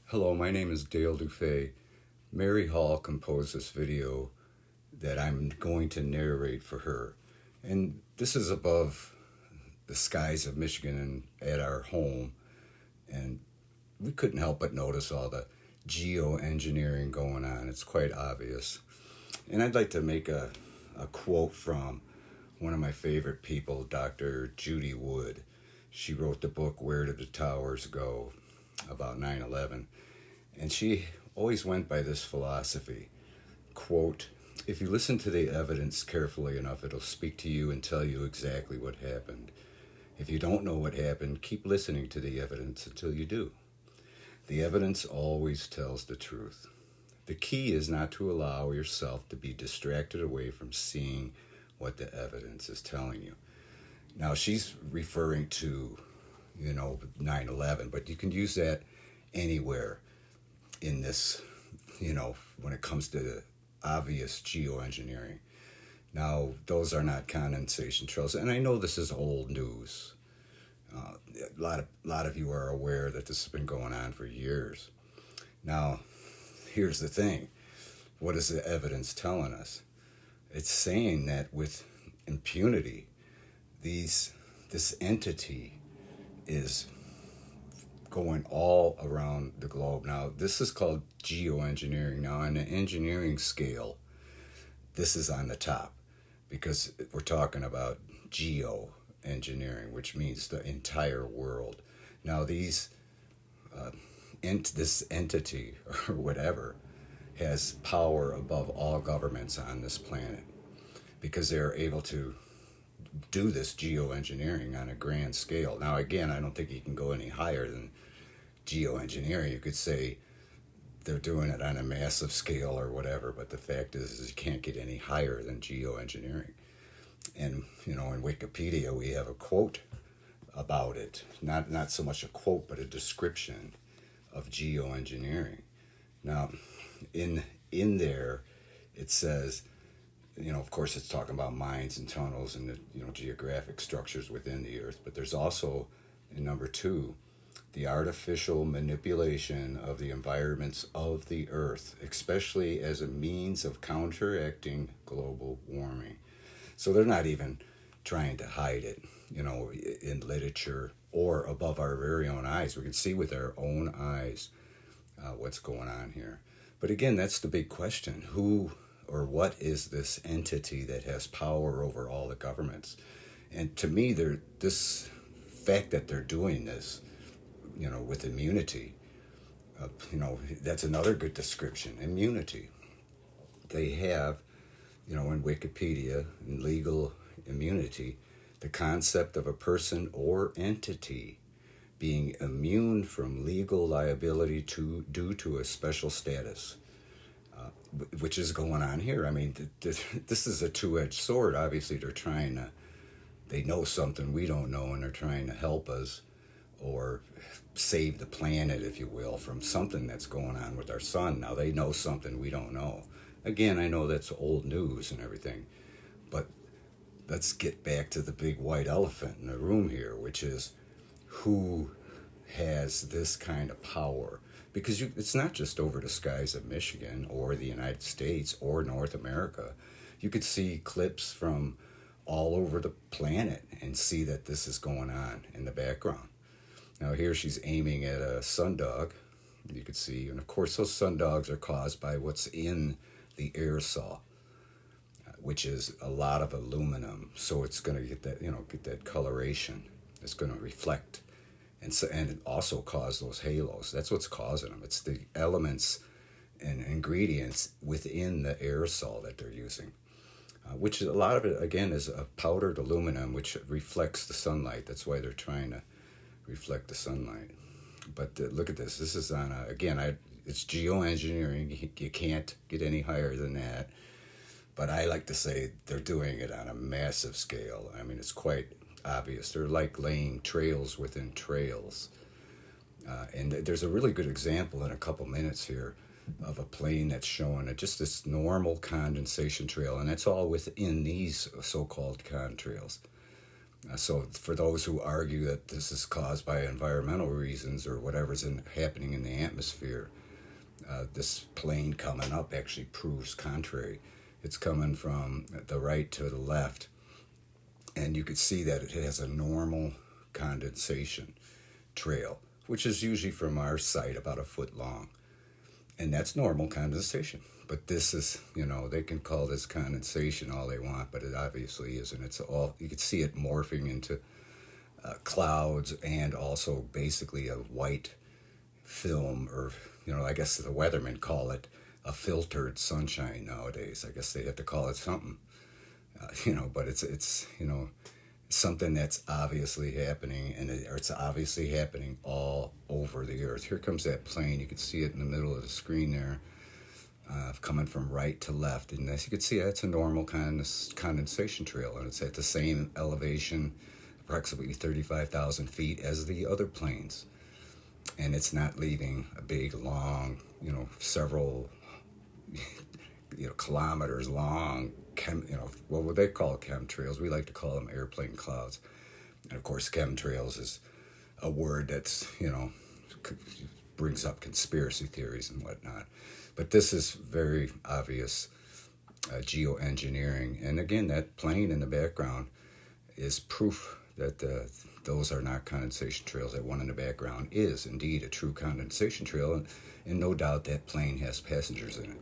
Hello, my name is Dale Dufay. Mary Hall composed this video that I'm going to narrate for her. And this is above the skies of Michigan and at our home. And we couldn't help but notice all the geoengineering going on. It's quite obvious. And I'd like to make a quote from one of my favorite people, Dr. Judy Wood. She wrote the book, Where Did the Towers Go?, about 9/11. And she always went by this philosophy, quote, if you listen to the evidence carefully enough, it'll speak to you and tell you exactly what happened. If you don't know what happened, keep listening to the evidence until you do. The evidence always tells the truth. The key is not to allow yourself to be distracted away from seeing what the evidence is telling you. Now, she's referring to, 9/11, but you can use that anywhere in this, when it comes to obvious geoengineering. Now, those are not condensation trails, and I know this is old news. A lot of you are aware that this has been going on for years. Now, here's the thing. What is the evidence telling us? It's saying that with impunity, this entity is going all around the globe. Now, this is called geoengineering. Now, on the engineering scale, this is on the top because we're talking about geoengineering, which means the entire world. Now, this entity or whatever has power above all governments on this planet because they're able to do this geoengineering on a grand scale. Now, again, I don't think you can go any higher than geoengineering. You could say they're doing it on a massive scale or whatever, but the fact is you can't get any higher than geoengineering. And, in Wikipedia, we have a quote about it. Not so much a quote, but a description of geoengineering. Now, in there, it says, of course, it's talking about mines and tunnels and the, geographic structures within the earth. But there's also, in number 2, the artificial manipulation of the environments of the earth, especially as a means of counteracting global warming. So they're not even trying to hide it, in literature or above our very own eyes. We can see with our own eyes what's going on here. But again, that's the big question. Who or what is this entity that has power over all the governments? And to me, this fact that they're doing this, with immunity, that's another good description, immunity. They have, in Wikipedia, in legal immunity, the concept of a person or entity being immune from legal liability due to a special status, which is going on here. I mean, this is a two-edged sword. Obviously, they know something we don't know, and they're trying to help us or save the planet, if you will, from something that's going on with our sun. Now, they know something we don't know. Again, I know that's old news and everything, but let's get back to the big white elephant in the room here, which is who has this kind of power. Because it's not just over the skies of Michigan or the United States or North America. You could see clips from all over the planet and see that this is going on in the background. Now here she's aiming at a sundog, you could see, and of course those sundogs are caused by what's in the aerosol, which is a lot of aluminum. So it's going to get that coloration. It's going to reflect. And it also cause those halos. That's what's causing them. It's the elements and ingredients within the aerosol that they're using, which a lot of it, again, is a powdered aluminum, which reflects the sunlight. That's why they're trying to reflect the sunlight. But look at this. This is on, it's geoengineering. You can't get any higher than that. But I like to say they're doing it on a massive scale. I mean, it's quite obvious. They're like laying trails within trails. And there's a really good example in a couple minutes here of a plane that's showing just this normal condensation trail, and that's all within these so-called contrails. So for those who argue that this is caused by environmental reasons or whatever's happening in the atmosphere, this plane coming up actually proves contrary. It's coming from the right to the left, and you could see that it has a normal condensation trail, which is usually from our site about a foot long. And that's normal condensation. But this is, they can call this condensation all they want, but it obviously isn't. It's all, you can see it morphing into clouds and also basically a white film, or, I guess the weathermen call it a filtered sunshine nowadays. I guess they have to call it something, but it's something that's obviously happening, and it's obviously happening all over the earth. Here comes that plane. You can see it in the middle of the screen there, coming from right to left. And as you can see, that's a normal condensation trail, and it's at the same elevation, approximately 35,000 feet, as the other planes. And it's not leaving a big, long, several, kilometers long, what would they call chemtrails? We like to call them airplane clouds. And of course, chemtrails is a word that's, brings up conspiracy theories and whatnot. But this is very obvious geoengineering. And again, that plane in the background is proof that those are not condensation trails. That one in the background is indeed a true condensation trail, and no doubt that plane has passengers in it.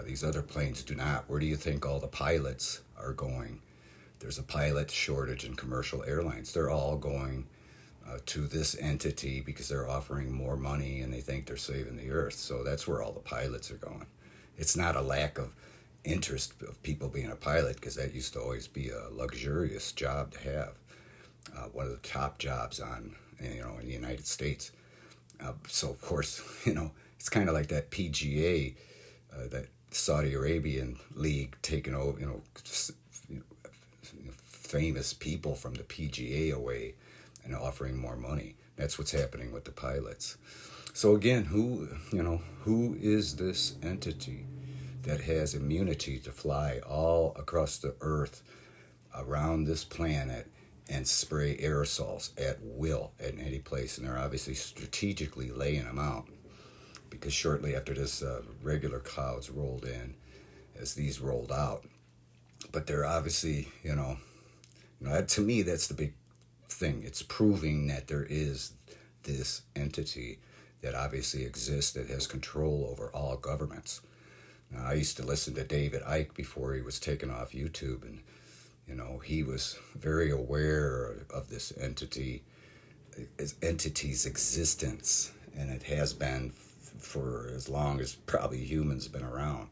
These other planes do not. Where do you think all the pilots are going? There's a pilot shortage in commercial airlines. They're all going to this entity because they're offering more money and they think they're saving the earth. So that's where all the pilots are going. It's not a lack of interest of people being a pilot, because that used to always be a luxurious job to have. One of the top jobs in the United States. So of course, it's kind of like that PGA, that Saudi Arabian league taking over, famous people from the PGA away and offering more money. That's what's happening with the pilots. So again, who is this entity that has immunity to fly all across the earth, around this planet, and spray aerosols at will at any place? And they're obviously strategically laying them out, because shortly after this, regular clouds rolled in as these rolled out. But they're obviously, to me, that's the big thing. It's proving that there is this entity that obviously exists, that has control over all governments. Now, I used to listen to David Icke before he was taken off YouTube, and he was very aware of this entity's existence, and it has been for as long as probably humans have been around.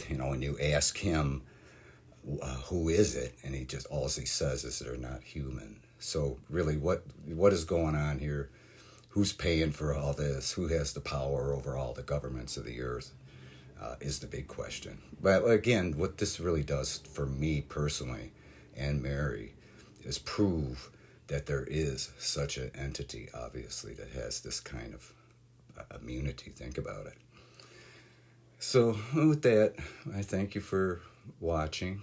When you ask him, who is it, and he just, all he says is they're not human. So really, what is going on here? Who's paying for all this? Who has the power over all the governments of the earth? Is the big question. But again, what this really does for me personally and Mary is prove that there is such an entity, obviously, that has this kind of immunity. Think about it. So with that, I thank you for watching.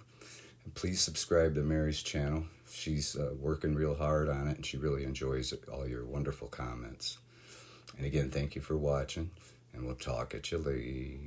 Please subscribe to Mary's channel. She's working real hard on it, and she really enjoys all your wonderful comments. And again, thank you for watching, and we'll talk at you later.